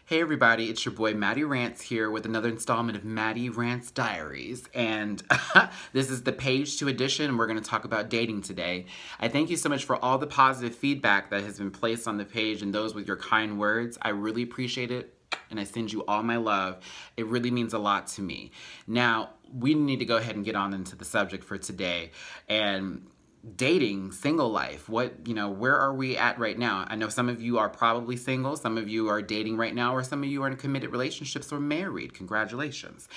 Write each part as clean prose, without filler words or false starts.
Hey everybody, it's your boy Matty Rants here with another installment of Matty Rants Diaries, and this is the page 2 edition, and we're going to talk about dating today. I thank you so much for all the positive feedback that has been placed on the page and those with your kind words. I really appreciate it, and I send you all my love. It really means a lot to me. Now, we need to go ahead and get on into the subject for today, and dating, single life, where are we at right now? I know some of you are probably single, some of you are dating right now, or some of you are in committed relationships or married. Congratulations.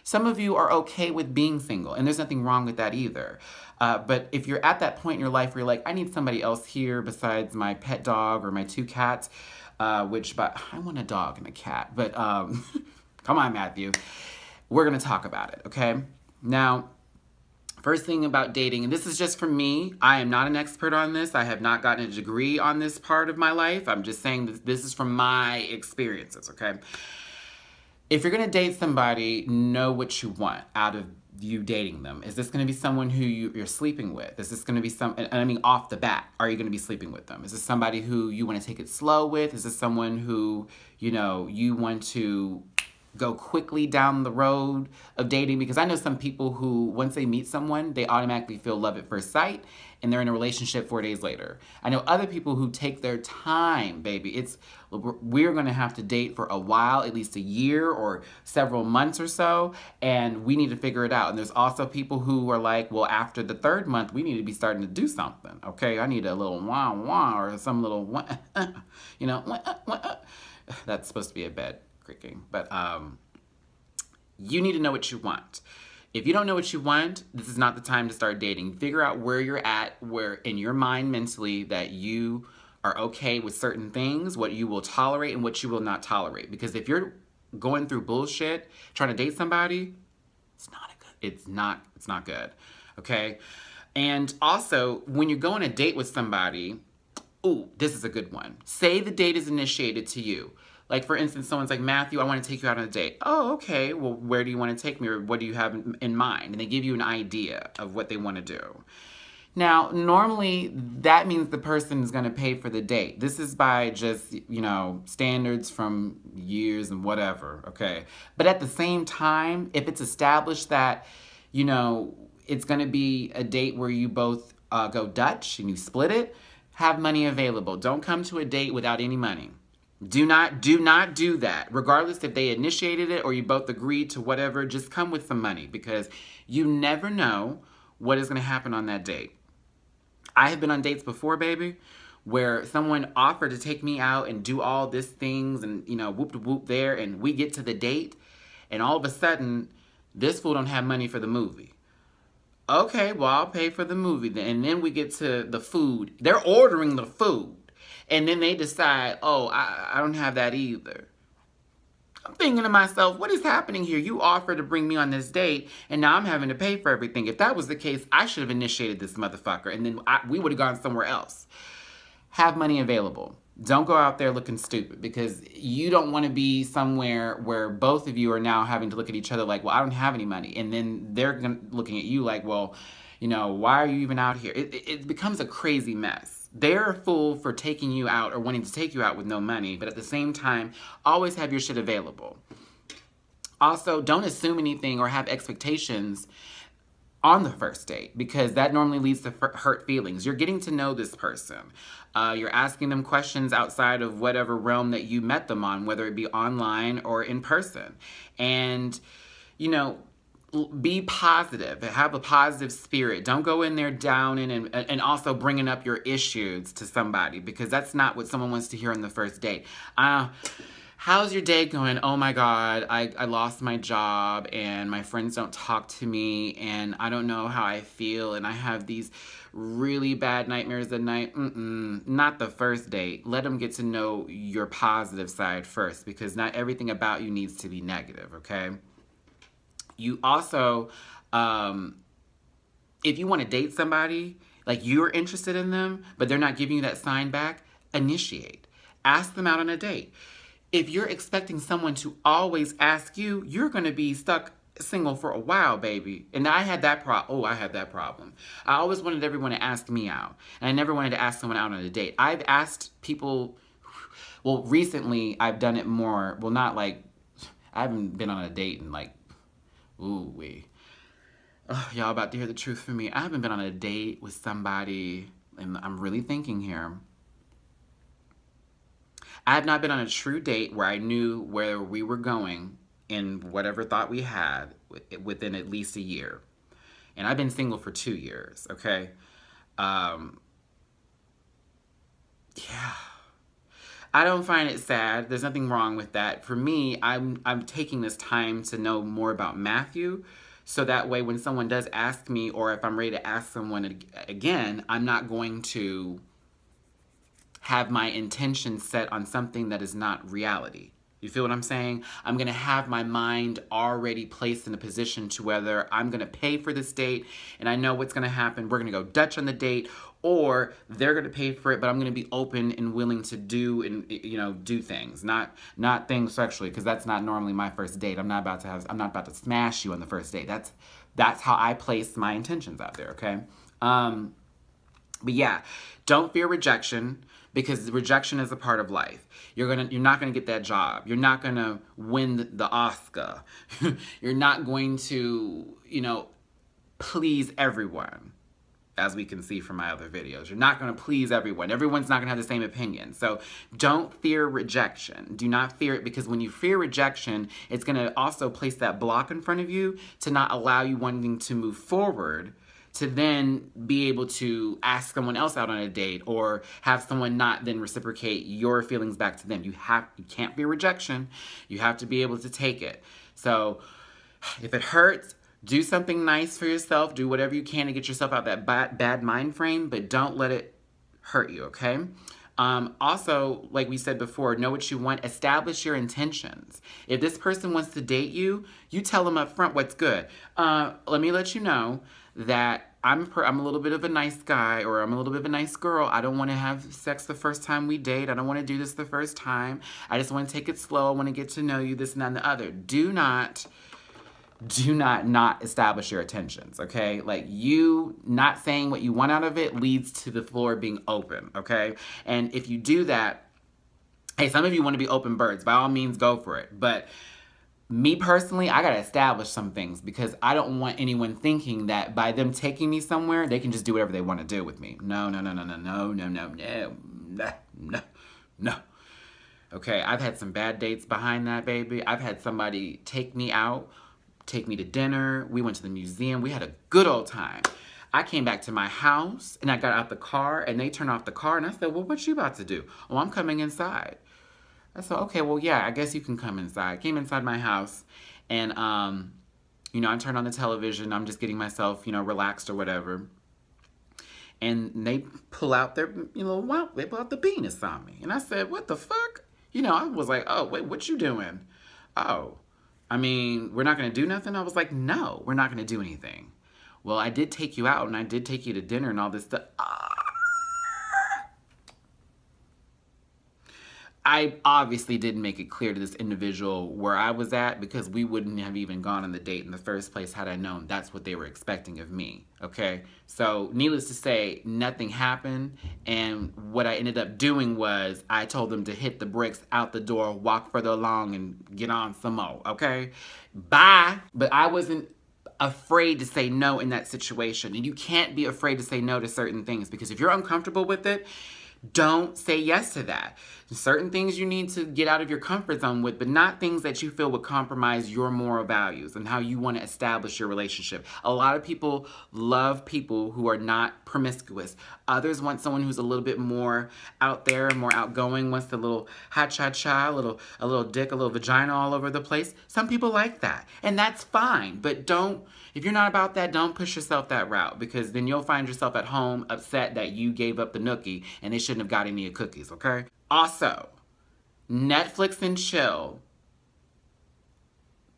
Some of you are okay with being single, and there's nothing wrong with that either. But if you're at that point in your life where you're like, I need somebody else here besides my pet dog or my 2 cats, but I want a dog and a cat, but come on, Matthew. We're going to talk about it, okay? Now, first thing about dating, and this is just for me, I am not an expert on this. I have not gotten a degree on this part of my life. I'm just saying this is from my experiences, okay? If you're going to date somebody, know what you want out of you dating them. Is this going to be someone who you're sleeping with? Is this going to be off the bat, are you going to be sleeping with them? Is this somebody who you want to take it slow with? Is this someone who, you want to go quickly down the road of dating? Because I know some people who, once they meet someone, they automatically feel love at first sight, and they're in a relationship 4 days later. I know other people who take their time, baby. We're going to have to date for a while, at least a year or several months or so, and we need to figure it out. And there's also people who are like, well, after the 3rd month, we need to be starting to do something, okay? I need a little wah-wah or some little wah, that's supposed to be a bed creaking, but you need to know what you want. If you don't know what you want, this is not the time to start dating. Figure out where you're at, where in your mind mentally that you are okay with certain things, what you will tolerate and what you will not tolerate. Because if you're going through bullshit trying to date somebody, it's not good. Okay? And also, when you go on a date with somebody, ooh, this is a good one. Say the date is initiated to you. Like, for instance, someone's like, Matthew, I want to take you out on a date. Oh, okay. Well, where do you want to take me, or what do you have in mind? And they give you an idea of what they want to do. Now, normally, that means the person is going to pay for the date. This is by just, standards from years and whatever, okay? But at the same time, if it's established that, it's going to be a date where you both go Dutch and you split it, have money available. Don't come to a date without any money. Do not do that. Regardless if they initiated it or you both agreed to whatever, just come with some money, because you never know what is going to happen on that date. I have been on dates before, baby, where someone offered to take me out and do all these things and, whoop-de-whoop there, and we get to the date, and all of a sudden, this fool don't have money for the movie. Okay, well, I'll pay for the movie then. And then we get to the food. They're ordering the food. And then they decide, oh, I don't have that either. I'm thinking to myself, what is happening here? You offered to bring me on this date, and now I'm having to pay for everything. If that was the case, I should have initiated this motherfucker, and then we would have gone somewhere else. Have money available. Don't go out there looking stupid, because you don't want to be somewhere where both of you are now having to look at each other like, well, I don't have any money. And then they're looking at you like, well, why are you even out here? It becomes a crazy mess. They're a fool for taking you out or wanting to take you out with no money, but at the same time, always have your shit available. Also, don't assume anything or have expectations on the first date, because that normally leads to hurt feelings. You're getting to know this person. You're asking them questions outside of whatever realm that you met them on, whether it be online or in person. And, be positive, have a positive spirit. Don't go in there down and also bringing up your issues to somebody, because that's not what someone wants to hear on the first date. How's your day going? Oh my God, I lost my job and my friends don't talk to me and I don't know how I feel and I have these really bad nightmares at night. Not the first date. Let them get to know your positive side first, because not everything about you needs to be negative, okay? You also, if you want to date somebody, like you're interested in them, but they're not giving you that sign back, initiate. Ask them out on a date. If you're expecting someone to always ask you, you're going to be stuck single for a while, baby. And I had that problem. I always wanted everyone to ask me out. And I never wanted to ask someone out on a date. I've asked people Well, recently I've done it more. Well, not like, I haven't been on a date in like, ooh wee. Oh, y'all about to hear the truth from me. I haven't been on a date with somebody, and I'm really thinking here. I have not been on a true date where I knew where we were going in whatever thought we had within at least a year. And I've been single for 2 years, okay? Yeah. I don't find it sad. There's nothing wrong with that. For me, I'm taking this time to know more about Matthew, so that way when someone does ask me, or if I'm ready to ask someone again, I'm not going to have my intention set on something that is not reality. You feel what I'm saying? I'm going to have my mind already placed in a position to whether I'm going to pay for this date and I know what's going to happen. We're going to go Dutch on the date, or they're going to pay for it, but I'm going to be open and willing to do and, you know, do things, not things sexually, because that's not normally my first date. I'm not about to smash you on the first date. That's how I place my intentions out there, okay? But yeah, don't fear rejection, because rejection is a part of life. You're not gonna get that job. You're not gonna win the Oscar. You're not going to, you know, please everyone, as we can see from my other videos. You're not gonna please everyone. Everyone's not gonna have the same opinion. So don't fear rejection. Do not fear it, because when you fear rejection, it's gonna also place that block in front of you to not allow you wanting to move forward, to then be able to ask someone else out on a date, or have someone not then reciprocate your feelings back to them. You can't fear rejection. You have to be able to take it. So if it hurts, do something nice for yourself. Do whatever you can to get yourself out that bad mind frame, but don't let it hurt you, okay? Also, like we said before, know what you want. Establish your intentions. If this person wants to date you, you tell them up front what's good. Let me let you know that I'm a little bit of a nice guy, or I'm a little bit of a nice girl. I don't want to have sex the first time we date. I don't want to do this the first time. I just want to take it slow. I want to get to know you, this and that and the other. Do not establish your intentions, okay? Like, you not saying what you want out of it leads to the floor being open, okay? And if you do that, hey, some of you want to be open birds. By all means, go for it. But me personally, I got to establish some things, because I don't want anyone thinking that by them taking me somewhere, they can just do whatever they want to do with me. No. Okay, I've had some bad dates behind that, baby. I've had somebody take me out, take me to dinner. We went to the museum. We had a good old time. I came back to my house and I got out the car and they turned off the car, and I said, well, what you about to do? Oh, I'm coming inside. I said, okay, well, yeah, I guess you can come inside. I came inside my house and, you know, I turned on the television. I'm just getting myself, you know, relaxed or whatever. And they pull out their, you know, wow, they pull out the penis on me. And I said, what the fuck? You know, I was like, oh, wait, what you doing? Oh, I mean, we're not going to do nothing? I was like, no, we're not going to do anything. Well, I did take you out and I did take you to dinner and all this stuff. I obviously didn't make it clear to this individual where I was at, because we wouldn't have even gone on the date in the first place had I known that's what they were expecting of me, okay? So needless to say, nothing happened, and what I ended up doing was I told them to hit the bricks, out the door, walk further along, and get on some more, okay? Bye! But I wasn't afraid to say no in that situation, and you can't be afraid to say no to certain things, because if you're uncomfortable with it, don't say yes to that. Certain things you need to get out of your comfort zone with, but not things that you feel would compromise your moral values and how you want to establish your relationship. A lot of people love people who are not promiscuous. Others want someone who's a little bit more out there, more outgoing, wants a little ha-cha-cha, a little dick, a little vagina all over the place. Some people like that, and that's fine. But if you're not about that, don't push yourself that route, because then you'll find yourself at home upset that you gave up the nookie and they shouldn't have got any cookies, okay? Also, Netflix and chill.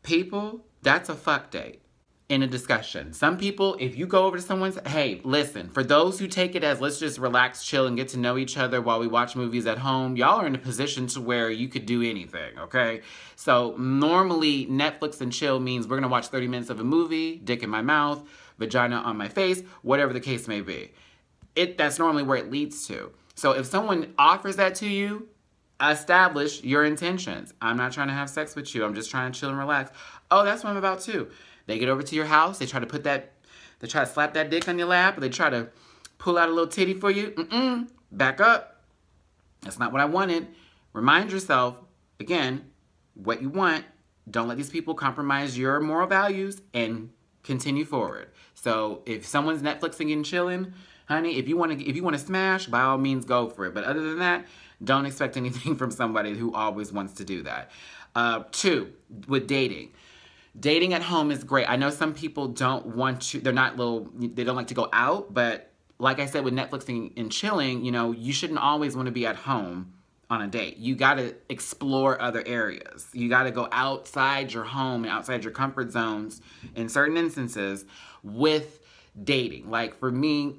People, that's a fuck date in a discussion. Some people, if you go over to someone's, hey, listen, for those who take it as let's just relax, chill, and get to know each other while we watch movies at home, y'all are in a position to where you could do anything, okay? So normally, Netflix and chill means we're gonna watch 30 minutes of a movie, dick in my mouth, vagina on my face, whatever the case may be. That's normally where it leads to. So if someone offers that to you, establish your intentions. I'm not trying to have sex with you. I'm just trying to chill and relax. Oh, that's what I'm about too. They get over to your house. They try to slap that dick on your lap. Or they try to pull out a little titty for you. Back up. That's not what I wanted. Remind yourself, again, what you want. Don't let these people compromise your moral values and continue forward. So if someone's Netflixing and chilling, honey, if you want to smash, by all means go for it. But other than that, don't expect anything from somebody who always wants to do that. 2, with dating. Dating at home is great. I know some people don't want to, they don't like to go out, but like I said, with Netflixing and chilling, you know, you shouldn't always want to be at home on a date. You got to explore other areas. You got to go outside your home and outside your comfort zones in certain instances with dating. Like for me,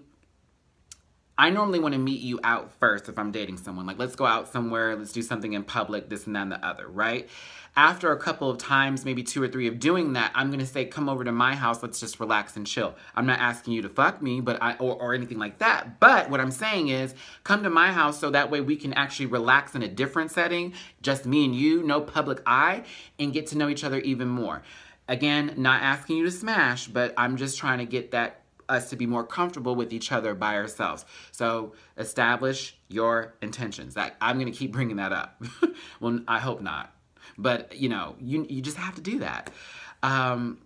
I normally want to meet you out first if I'm dating someone. Like, let's go out somewhere, let's do something in public, this and that and the other, right? After a couple of times, maybe 2 or 3 of doing that, I'm going to say, come over to my house, let's just relax and chill. I'm not asking you to fuck me, but or anything like that. But what I'm saying is, come to my house so that way we can actually relax in a different setting, just me and you, no public eye, and get to know each other even more. Again, not asking you to smash, but I'm just trying to get us to be more comfortable with each other by ourselves. So establish your intentions. I'm going to keep bringing that up. Well, I hope not. But, you know, you just have to do that. But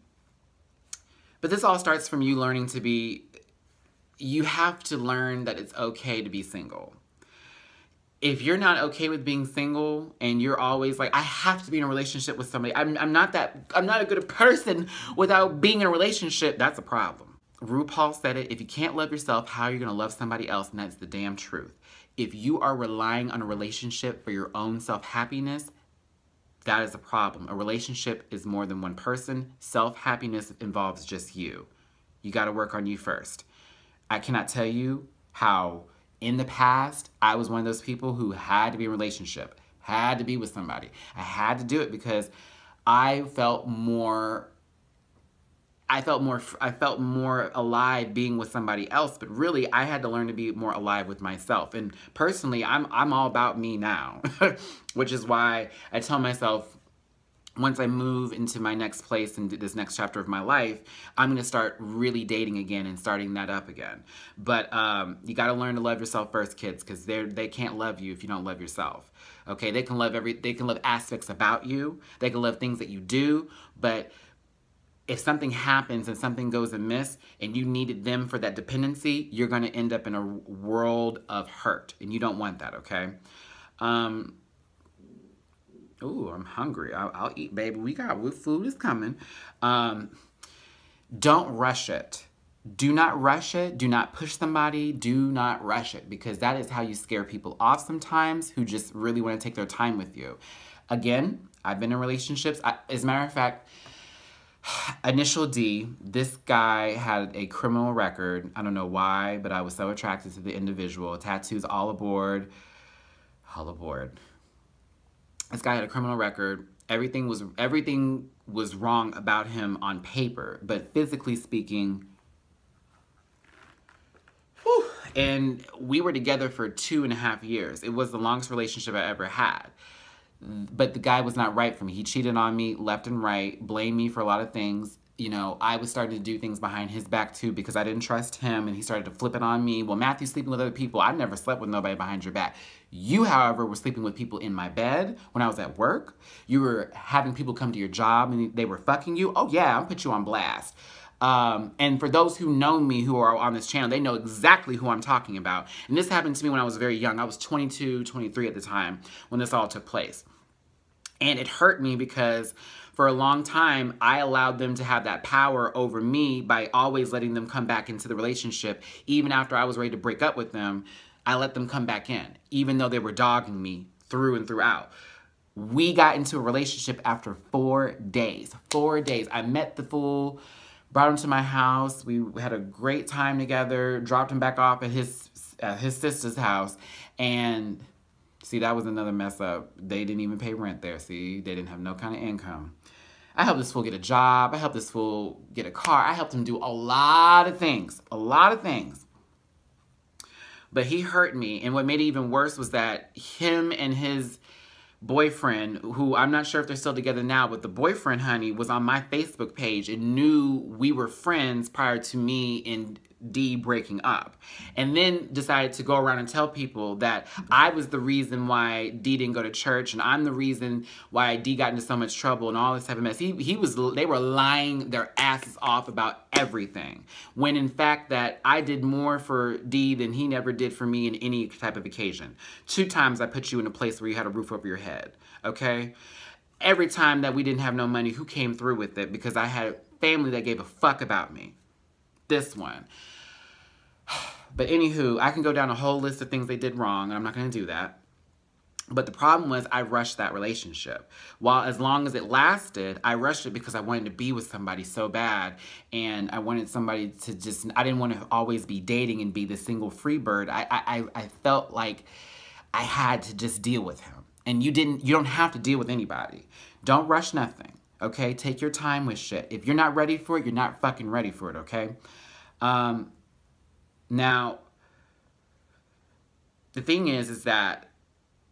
this all starts from you learning to be, you have to learn that it's okay to be single. If you're not okay with being single and you're always like, I have to be in a relationship with somebody, I'm not a good person without being in a relationship, that's a problem. Rupaul said it, if you can't love yourself, how are you going to love somebody else? And that's the damn truth. If you are relying on a relationship for your own self-happiness, that is a problem. A relationship is more than one person. Self-happiness involves just you. You got to work on you first. I cannot tell you how in the past, I was one of those people who had to be in a relationship, had to be with somebody. I had to do it because I felt more alive being with somebody else, but really I had to learn to be more alive with myself. And personally, I'm all about me now, which is why I tell myself, once I move into my next place and this next chapter of my life, I'm going to start really dating again and starting that up again. But you got to learn to love yourself first, kids, because they can't love you if you don't love yourself. Okay, they can love aspects about you. They can love things that you do, but if something happens and something goes amiss and you needed them for that dependency, you're going to end up in a world of hurt, and you don't want that, okay? Ooh, I'm hungry. I'll eat, baby. Food is coming. Don't rush it. Do not rush it. Do not push somebody. Do not rush it, because that is how you scare people off sometimes who just really want to take their time with you. Again, I've been in relationships. As a matter of fact, Initial D, this guy had a criminal record. I don't know why, but I was so attracted to the individual. Tattoos all aboard. All aboard. This guy had a criminal record. Everything was wrong about him on paper, but physically speaking, whew, and we were together for 2.5 years. It was the longest relationship I ever had. But the guy was not right for me. He cheated on me left and right, blamed me for a lot of things. You know, I was starting to do things behind his back too because I didn't trust him, and he started to flip it on me. Well, Matthew's sleeping with other people. I never slept with nobody behind your back. You, however, were sleeping with people in my bed when I was at work. You were having people come to your job and they were fucking you. Oh yeah, I'll put you on blast. And for those who know me, who are on this channel, they know exactly who I'm talking about. And this happened to me when I was very young. I was 22, 23 at the time when this all took place. And it hurt me because for a long time, I allowed them to have that power over me by always letting them come back into the relationship. Even after I was ready to break up with them, I let them come back in, even though they were dogging me through and throughout. We got into a relationship after 4 days. 4 days. I met the fool, brought him to my house. We had a great time together, dropped him back off at his sister's house, and see, that was another mess up. They didn't even pay rent there, see? They didn't have no kind of income. I helped this fool get a job. I helped this fool get a car. I helped him do a lot of things. A lot of things. But he hurt me. And what made it even worse was that him and his boyfriend, who I'm not sure if they're still together now, but the boyfriend, honey, was on my Facebook page and knew we were friends prior to me and D breaking up, and then decided to go around and tell people that I was the reason why D didn't go to church, and I'm the reason why D got into so much trouble and all this type of mess. They were lying their asses off about everything, when in fact that I did more for D than he never did for me in any type of occasion. 2 times I put you in a place where you had a roof over your head, okay? Every time that we didn't have no money, who came through with it? Because I had family that gave a fuck about me. This one. But anywho, I can go down a whole list of things they did wrong, and I'm not going to do that. But the problem was I rushed that relationship. While as long as it lasted, I rushed it because I wanted to be with somebody so bad, and I wanted somebody to just, I didn't want to always be dating and be the single free bird. I felt like I had to just deal with him. And you don't have to deal with anybody. Don't rush nothing, okay? Take your time with shit. If you're not ready for it, you're not fucking ready for it, okay? Now, the thing is that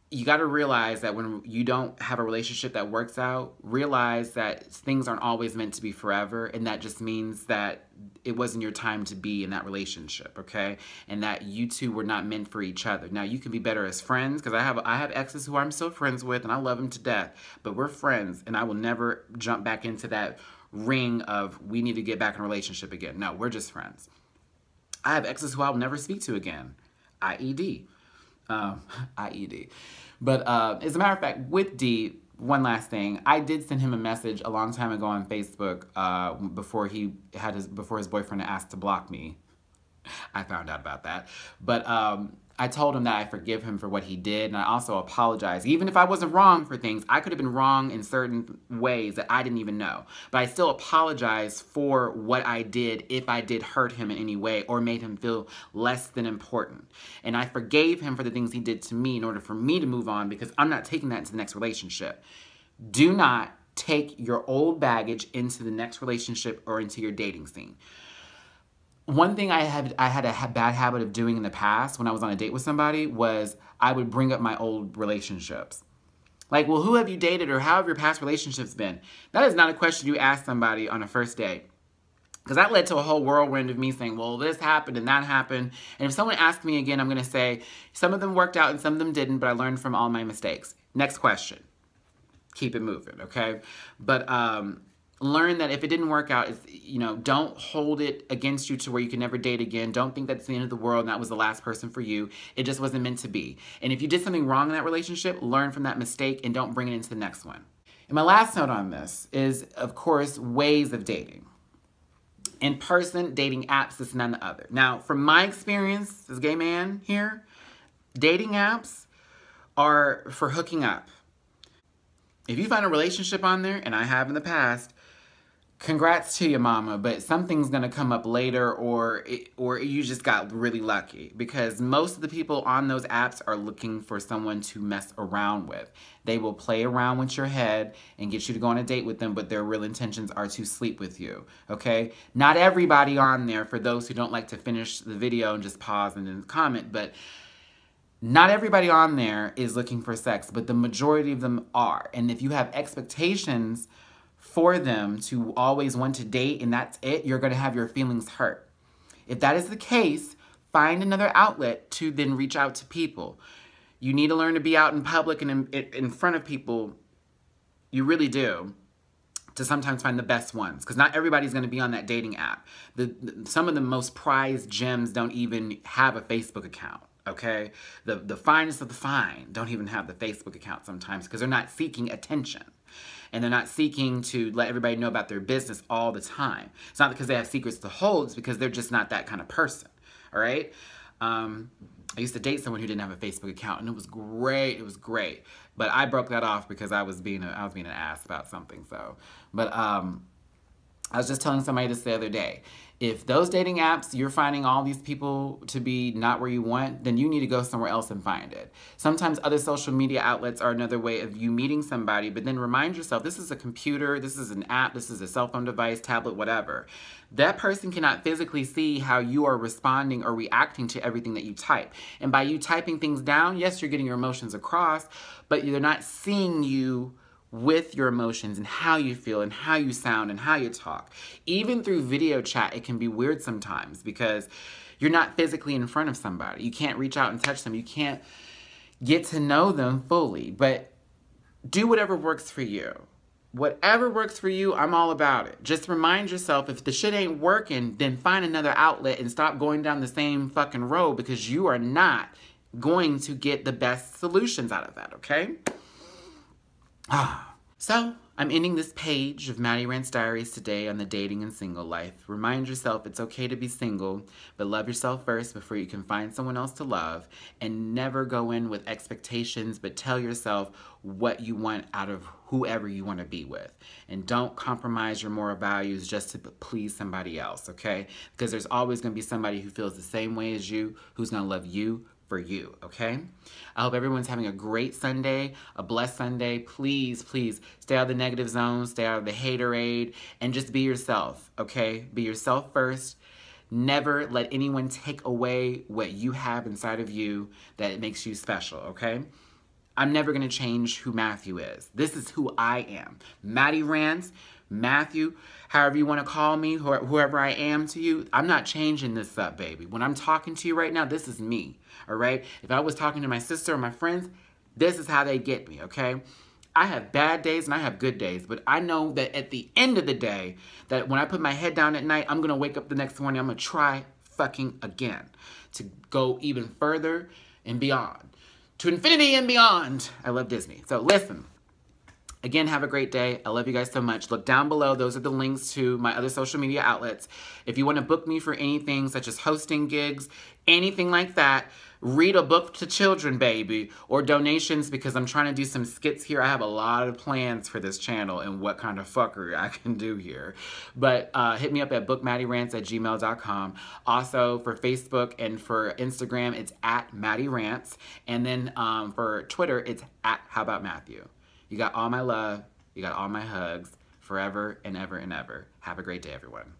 you got to realize that when you don't have a relationship that works out, realize that things aren't always meant to be forever, and that just means that it wasn't your time to be in that relationship, okay? And that you two were not meant for each other. Now, you can be better as friends, because I have exes who I'm still friends with, and I love them to death, but we're friends, and I will never jump back into that ring of we need to get back in a relationship again. No, we're just friends. I have exes who I will never speak to again, IED. IED. But as a matter of fact, with D, one last thing, I did send him a message a long time ago on Facebook before his boyfriend asked to block me. I found out about that. But I told him that I forgive him for what he did, and I also apologize. Even if I wasn't wrong for things, I could have been wrong in certain ways that I didn't even know. But I still apologize for what I did if I did hurt him in any way or made him feel less than important. And I forgave him for the things he did to me in order for me to move on, because I'm not taking that into the next relationship. Do not take your old baggage into the next relationship or into your dating scene. One thing I had a bad habit of doing in the past when I was on a date with somebody was I would bring up my old relationships. Like, well, who have you dated, or how have your past relationships been? That is not a question you ask somebody on a first date. Because that led to a whole whirlwind of me saying, well, this happened and that happened. And if someone asks me again, I'm going to say, some of them worked out and some of them didn't, but I learned from all my mistakes. Next question. Keep it moving, okay? But learn that if it didn't work out, don't hold it against you to where you can never date again. Don't think that's the end of the world and that was the last person for you. It just wasn't meant to be. And if you did something wrong in that relationship, learn from that mistake and don't bring it into the next one. And my last note on this is, of course, ways of dating. In person, dating apps, this and none the other. Now, from my experience as a gay man here, dating apps are for hooking up. If you find a relationship on there, and I have in the past, congrats to you, mama, but something's going to come up later, or you just got really lucky, because most of the people on those apps are looking for someone to mess around with. They will play around with your head and get you to go on a date with them, but their real intentions are to sleep with you, okay? Not everybody on there, for those who don't like to finish the video and just pause and then comment, but not everybody on there is looking for sex, but the majority of them are. And if you have expectations for them to always want to date and that's it, you're going to have your feelings hurt. If that is the case, find another outlet to then reach out to people. You need to learn to be out in public and in front of people. You really do, to sometimes find the best ones, because not everybody's going to be on that dating app. Some of the most prized gems don't even have a Facebook account. Okay, the finest of the fine don't even have the Facebook account sometimes, because they're not seeking attention. And they're not seeking to let everybody know about their business all the time. It's not because they have secrets to hold, it's because they're just not that kind of person. All right? I used to date someone who didn't have a Facebook account, and it was great. It was great. But I broke that off because I was being an ass about something. So, but I was just telling somebody this the other day. If those dating apps, you're finding all these people to be not where you want, then you need to go somewhere else and find it. Sometimes other social media outlets are another way of you meeting somebody, but then remind yourself, this is a computer, this is an app, this is a cell phone device, tablet, whatever. That person cannot physically see how you are responding or reacting to everything that you type. And by you typing things down, yes, you're getting your emotions across, but they're not seeing you with your emotions and how you feel and how you sound and how you talk. Even through video chat, it can be weird sometimes because you're not physically in front of somebody. You can't reach out and touch them. You can't get to know them fully, but do whatever works for you. Whatever works for you, I'm all about it. Just remind yourself, if the shit ain't working, then find another outlet and stop going down the same fucking road, because you are not going to get the best solutions out of that, okay? So, I'm ending this page of Matty Rants Diaries today on the dating and single life. Remind yourself it's okay to be single, but love yourself first before you can find someone else to love. And never go in with expectations, but tell yourself what you want out of whoever you want to be with. And don't compromise your moral values just to please somebody else, okay? Because there's always going to be somebody who feels the same way as you, who's going to love you for you, okay? I hope everyone's having a great Sunday, a blessed Sunday. Please, please stay out of the negative zone, stay out of the haterade, and just be yourself, okay? Be yourself first. Never let anyone take away what you have inside of you that makes you special, okay? I'm never gonna change who Matthew is. This is who I am. Matty Rants, Matthew, however you want to call me, whoever I am to you, I'm not changing this up, baby. When I'm talking to you right now, this is me, all right? If I was talking to my sister or my friends, this is how they get me, okay? I have bad days and I have good days, but I know that at the end of the day, that when I put my head down at night, I'm going to wake up the next morning, I'm going to try fucking again to go even further and beyond. To infinity and beyond. I love Disney. So listen. Again, have a great day. I love you guys so much. Look down below. Those are the links to my other social media outlets. If you want to book me for anything such as hosting gigs, anything like that, read a book to children, baby, or donations, because I'm trying to do some skits here. I have a lot of plans for this channel and what kind of fuckery I can do here. But hit me up at bookmattyrants@gmail.com. Also, for Facebook and for Instagram, it's @MattyRants. And then for Twitter, it's @HowAboutMatthew. You got all my love. You got all my hugs forever and ever and ever. Have a great day, everyone.